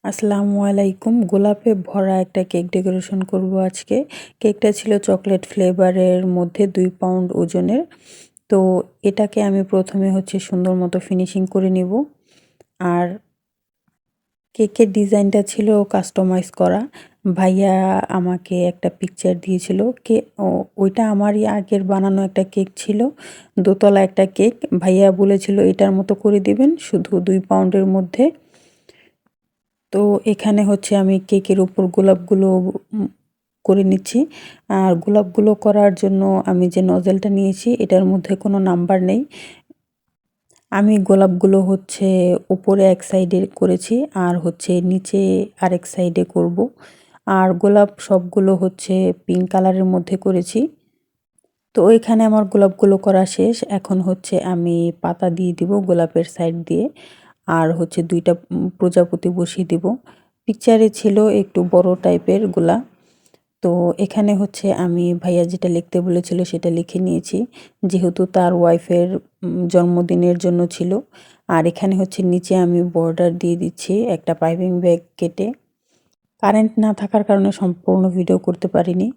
আসসালামু আলাইকুম। গোলাপে ভরা একটা কেক ডেকোরেশন করব আজকে। কেকটা ছিল চকলেট ফ্লেভারের মধ্যে 2 পাউন্ড ওজনের। তো এটাকে আমি প্রথমে সুন্দর মতো ফিনিশিং করে নিব। আর কেকের ডিজাইনটা ছিল কাস্টমাইজ করা। ভাইয়া আমাকে একটা পিকচার দিয়েছিল। ওইটা আমারই আগের বানানো একটা কেক ছিল, দোতলা একটা কেক। ভাইয়া বলেছিল এটার মতো করে দিবেন, শুধু 2 পাউন্ডের মধ্যে। তো এখানে আমি কেকের উপর গোলাপগুলো করে নিচ্ছি। আর গোলাপগুলো করার জন্য আমি যে নজেলটা নিয়েছি এটার মধ্যে কোনো নাম্বার নেই। আমি গোলাপগুলো উপরে এক সাইডে করেছি, আর নিচে আরেক সাইডে করব। আর গোলাপ সবগুলো পিঙ্ক কালারের মধ্যে করেছি। তো ওইখানে আমার গোলাপগুলো করা শেষ। এখন আমি পাতা দিয়ে দিব গোলাপের সাইড দিয়ে। আর 2টা প্রজাপতি বসিয়ে দিব। পিকচারে ছিল একটু বড় টাইপের গোলাপ। তো এখানে আমি ভাইয়া যেটা লিখতে বলেছিল সেটা লিখে নিয়েছি, যেহেতু তার ওয়াইফের জন্মদিনের জন্য ছিল। আর এখানে নিচে আমি বর্ডার দিয়ে দিচ্ছি একটা পাইপিং ব্যাগ কেটে। কারেন্ট না থাকার কারণে সম্পূর্ণ ভিডিও করতে পারিনি।